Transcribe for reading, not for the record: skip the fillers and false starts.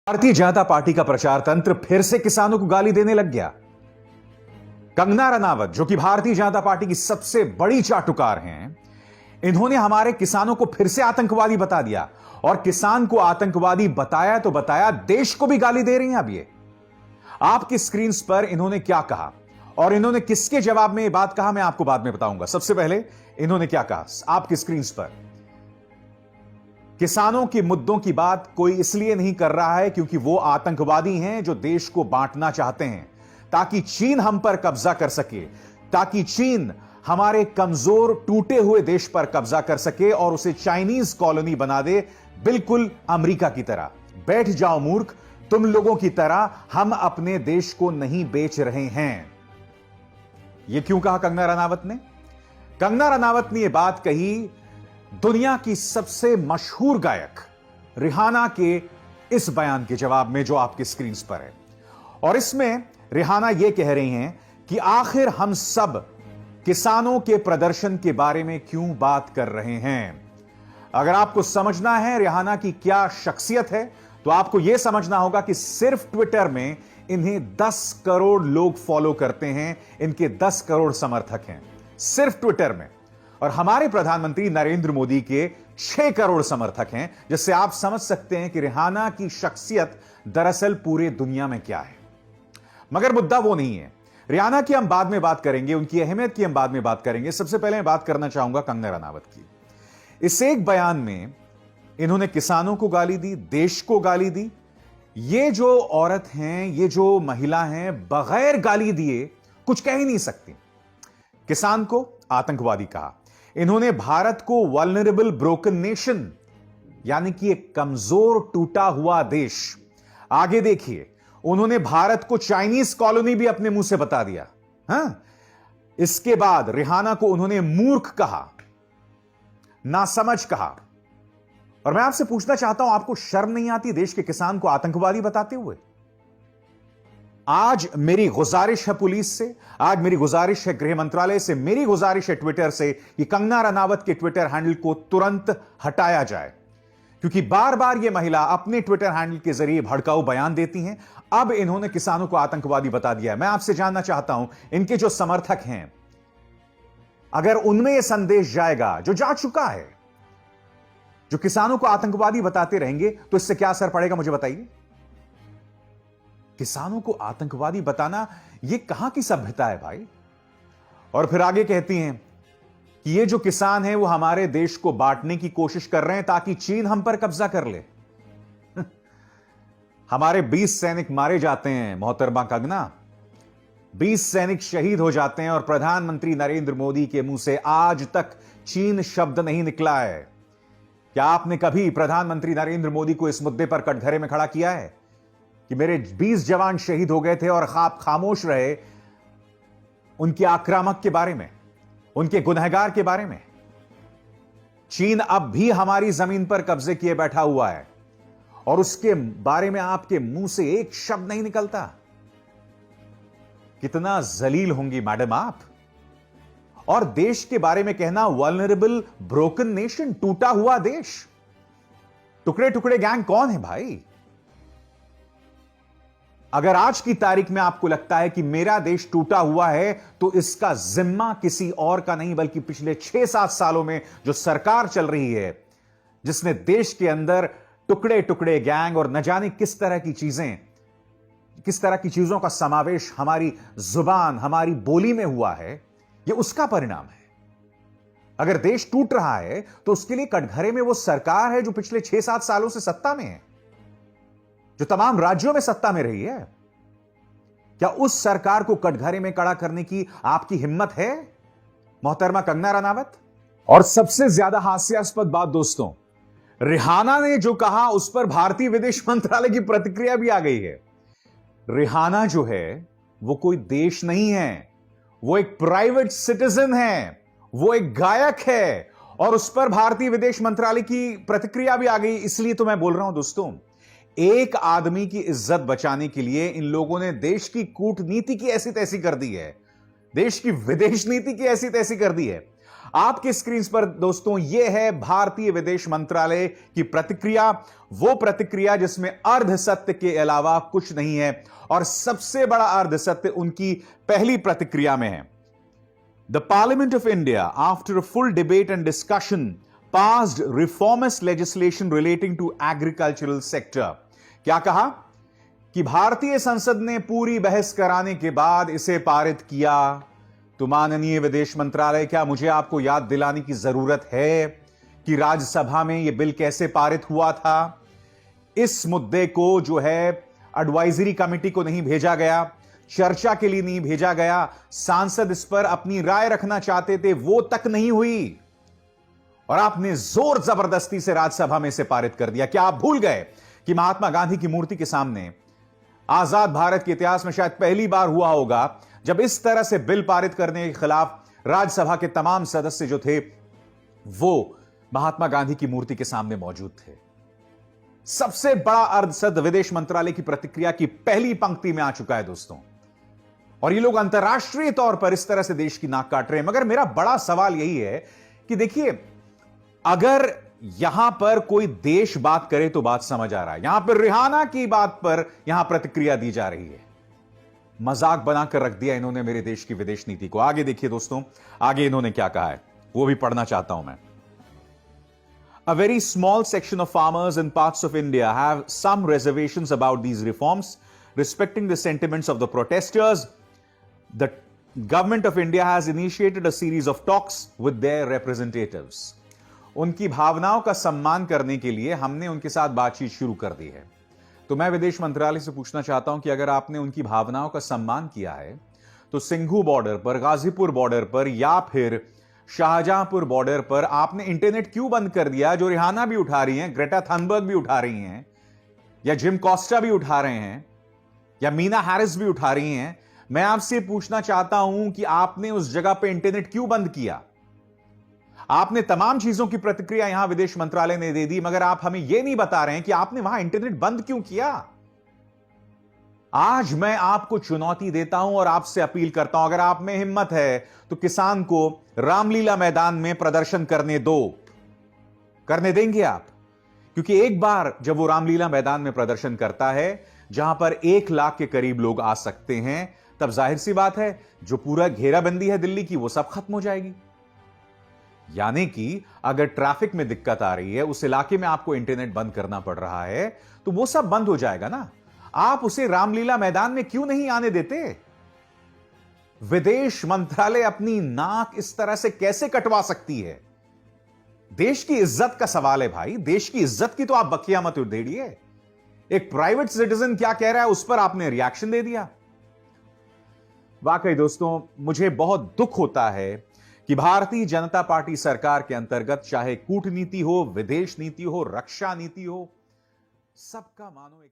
Bharatiya Janata party का प्रचार तंत्र फिर से किसानों को गाली देने लग गया। कंगना रनावत, जो कि भारतीय जनता पार्टी की सबसे बड़ी चाटुकार हैं, इन्होंने हमारे किसानों को फिर से आतंकवादी बता दिया और किसान को आतंकवादी बताया तो बताया, देश को भी गाली दे रही हैं। अब ये आपकी स्क्रीन पर इन्होंने क्या कहा और इन्होंने किसके जवाब में ये बात कहा, मैं आपको बाद में बताऊंगा। सबसे पहले इन्होंने क्या कहा आपकी स्क्रीन पर। किसानों के मुद्दों की बात कोई इसलिए नहीं कर रहा है क्योंकि वो आतंकवादी हैं जो देश को बांटना चाहते हैं ताकि चीन हम पर कब्जा कर सके, ताकि चीन हमारे कमजोर टूटे हुए देश पर कब्जा कर सके और उसे चाइनीज कॉलोनी बना दे, बिल्कुल अमेरिका की तरह। बैठ जाओ मूर्ख, तुम लोगों की तरह हम अपने देश को नहीं बेच रहे हैं। यह क्यों कहा कंगना रनावत ने? कंगना रनावत ने यह बात कही दुनिया की सबसे मशहूर गायक रिहाना के इस बयान के जवाब में जो आपकी स्क्रीन पर है। और इसमें रिहाना यह कह रही हैं कि आखिर हम सब किसानों के प्रदर्शन के बारे में क्यों बात कर रहे हैं। अगर आपको समझना है रिहाना की क्या शख्सियत है तो आपको यह समझना होगा कि सिर्फ ट्विटर में इन्हें 10 करोड़ लोग फॉलो करते हैं, इनके 10 करोड़ समर्थक हैं सिर्फ ट्विटर में। और हमारे प्रधानमंत्री नरेंद्र मोदी के 6 करोड़ समर्थक हैं, जिससे आप समझ सकते हैं कि रिहाना की शख्सियत दरअसल पूरे दुनिया में क्या है। मगर मुद्दा वो नहीं है। रिहाना की हम बाद में बात करेंगे, उनकी अहमियत की हम बाद में बात करेंगे। सबसे पहले मैं बात करना चाहूंगा कंगना रनावत की। इस एक बयान में इन्होंने किसानों को गाली दी, देश को गाली दी। ये जो औरत हैं, ये जो महिला हैं, बगैर गाली दिए कुछ कह ही नहीं सकती। किसान को आतंकवादी कहा, इन्होंने भारत को वल्नरेबल ब्रोकन नेशन, यानी कि एक कमजोर टूटा हुआ देश। आगे देखिए, उन्होंने भारत को चाइनीज कॉलोनी भी अपने मुंह से बता दिया। हां, इसके बाद रिहाना को उन्होंने मूर्ख कहा, नासमझ कहा। और मैं आपसे पूछना चाहता हूं, आपको शर्म नहीं आती देश के किसान को आतंकवादी बताते हुए? आज मेरी गुजारिश है पुलिस से, आज मेरी गुजारिश है गृह मंत्रालय से, मेरी गुजारिश है ट्विटर से कि कंगना रनावत के ट्विटर हैंडल को तुरंत हटाया जाए, क्योंकि बार बार यह महिला अपने ट्विटर हैंडल के जरिए भड़काऊ बयान देती हैं। अब इन्होंने किसानों को आतंकवादी बता दिया है। मैं आपसे जानना चाहता हूं, इनके जो समर्थक हैं, अगर उनमें यह संदेश जाएगा, जो जा चुका है, जो किसानों को आतंकवादी बताते रहेंगे, तो इससे क्या असर पड़ेगा मुझे बताइए। किसानों को आतंकवादी बताना यह कहां की सभ्यता है भाई। और फिर आगे कहती हैं कि ये जो किसान हैं वो हमारे देश को बांटने की कोशिश कर रहे हैं ताकि चीन हम पर कब्जा कर ले। हमारे 20 सैनिक मारे जाते हैं मोहतरमा कंगना, 20 सैनिक शहीद हो जाते हैं और प्रधानमंत्री नरेंद्र मोदी के मुंह से आज तक चीन शब्द नहीं निकला है। क्या आपने कभी प्रधानमंत्री नरेंद्र मोदी को इस मुद्दे पर कटघरे में खड़ा किया है कि मेरे 20 जवान शहीद हो गए थे और आप खामोश रहे उनके आक्रामक के बारे में, उनके गुनहगार के बारे में? चीन अब भी हमारी जमीन पर कब्जे किए बैठा हुआ है और उसके बारे में आपके मुंह से एक शब्द नहीं निकलता। कितना जलील होंगी मैडम आप। और देश के बारे में कहना वल्नरेबल ब्रोकन नेशन, टूटा हुआ देश। टुकड़े टुकड़े गैंग कौन है भाई? अगर आज की तारीख में आपको लगता है कि मेरा देश टूटा हुआ है तो इसका जिम्मा किसी और का नहीं बल्कि पिछले 6-7 सालों में जो सरकार चल रही है, जिसने देश के अंदर टुकड़े टुकड़े गैंग और न जाने किस तरह की चीजों का समावेश हमारी जुबान, हमारी बोली में हुआ है, यह उसका परिणाम है। अगर देश टूट रहा है तो उसके लिए कटघरे में वो सरकार है जो पिछले 6-7 सालों से सत्ता में है, जो तमाम राज्यों में सत्ता में रही है। क्या उस सरकार को कटघरे में खड़ा करने की आपकी हिम्मत है मोहतरमा कंगना रनावत? और सबसे ज्यादा हास्यास्पद बात दोस्तों, रिहाना ने जो कहा उस पर भारतीय विदेश मंत्रालय की प्रतिक्रिया भी आ गई है। रिहाना जो है वो कोई देश नहीं है, वो एक प्राइवेट सिटीजन है, वो एक गायक है और उस पर भारतीय विदेश मंत्रालय की प्रतिक्रिया भी आ गई। इसलिए तो मैं बोल रहा हूं दोस्तों, एक आदमी की इज्जत बचाने के लिए इन लोगों ने देश की कूटनीति की ऐसी तैसी कर दी है, देश की विदेश नीति की ऐसी तैसी कर दी है। आपके स्क्रीन पर दोस्तों यह है भारतीय विदेश मंत्रालय की प्रतिक्रिया, वो प्रतिक्रिया जिसमें अर्ध सत्य के अलावा कुछ नहीं है, और सबसे बड़ा अर्ध सत्य उनकी पहली प्रतिक्रिया में है। The parliament of India, after a full debate and discussion, passed reformist legislation relating to agricultural sector. क्या कहा कि भारतीय संसद ने पूरी बहस कराने के बाद इसे पारित किया। तो माननीय विदेश मंत्रालय, क्या मुझे आपको याद दिलाने की जरूरत है कि राज्यसभा में यह बिल कैसे पारित हुआ था? इस मुद्दे को जो है एडवाइजरी कमेटी को नहीं भेजा गया, चर्चा के लिए नहीं भेजा गया, सांसद इस पर अपनी राय रखना चाहते थे, वो तक नहीं हुई, और आपने जोर जबरदस्ती से राज्यसभा में इसे पारित कर दिया। क्या आप भूल गए कि महात्मा गांधी की मूर्ति के सामने आजाद भारत के इतिहास में शायद पहली बार हुआ होगा जब इस तरह से बिल पारित करने के खिलाफ राज्यसभा के तमाम सदस्य जो थे वो महात्मा गांधी की मूर्ति के सामने मौजूद थे। सबसे बड़ा अर्धसत्य विदेश मंत्रालय की प्रतिक्रिया की पहली पंक्ति में आ चुका है दोस्तों, और ये लोग अंतर्राष्ट्रीय तौर पर इस तरह से देश की नाक काट रहे हैं। मगर मेरा बड़ा सवाल यही है कि देखिए, अगर यहां पर कोई देश बात करे तो बात समझ आ रहा है, यहां पर रिहाना की बात पर यहां प्रतिक्रिया दी जा रही है। मजाक बनाकर रख दिया इन्होंने मेरे देश की विदेश नीति को। आगे देखिए दोस्तों, आगे इन्होंने क्या कहा है वो भी पढ़ना चाहता हूं मैं। A very small section of farmers in parts of India have some reservations about these reforms. Respecting the sentiments of the protesters, the government of India has initiated a series of talks with their representatives. उनकी भावनाओं का सम्मान करने के लिए हमने उनके साथ बातचीत शुरू कर दी है। तो मैं विदेश मंत्रालय से पूछना चाहता हूं कि अगर आपने उनकी भावनाओं का सम्मान किया है तो सिंघू बॉर्डर पर, गाजीपुर बॉर्डर पर या फिर शाहजहांपुर बॉर्डर पर आपने इंटरनेट क्यों बंद कर दिया, जो रिहाना भी उठा रही हैं, ग्रेटा थनबर्ग भी उठा रही हैं, या जिम कॉस्टा भी उठा रहे हैं, या मीना हैरिस भी उठा रही हैं। मैं आपसे पूछना चाहता हूं कि आपने उस जगह पे इंटरनेट क्यों बंद किया? आपने तमाम चीजों की प्रतिक्रिया यहां विदेश मंत्रालय ने दे दी, मगर आप हमें यह नहीं बता रहे हैं कि आपने वहां इंटरनेट बंद क्यों किया। आज मैं आपको चुनौती देता हूं और आपसे अपील करता हूं, अगर आप में हिम्मत है तो किसान को रामलीला मैदान में प्रदर्शन करने दो। करने देंगे आप? क्योंकि एक बार जब वो रामलीला मैदान में प्रदर्शन करता है जहां पर 1 लाख के करीब लोग आ सकते हैं, तब जाहिर सी बात है जो पूरा घेराबंदी है दिल्ली की वो सब खत्म हो जाएगी। यानी कि अगर ट्रैफिक में दिक्कत आ रही है, उस इलाके में आपको इंटरनेट बंद करना पड़ रहा है, तो वो सब बंद हो जाएगा ना। आप उसे रामलीला मैदान में क्यों नहीं आने देते? विदेश मंत्रालय अपनी नाक इस तरह से कैसे कटवा सकती है? देश की इज्जत का सवाल है भाई, देश की इज्जत की तो आप बखिया मत उधेड़िए। एक प्राइवेट सिटीजन क्या कह रहा है उस पर आपने रिएक्शन दे दिया। वाकई दोस्तों, मुझे बहुत दुख होता है कि भारतीय जनता पार्टी सरकार के अंतर्गत चाहे कूटनीति हो, विदेश नीति हो, रक्षा नीति हो, सबका मानो एक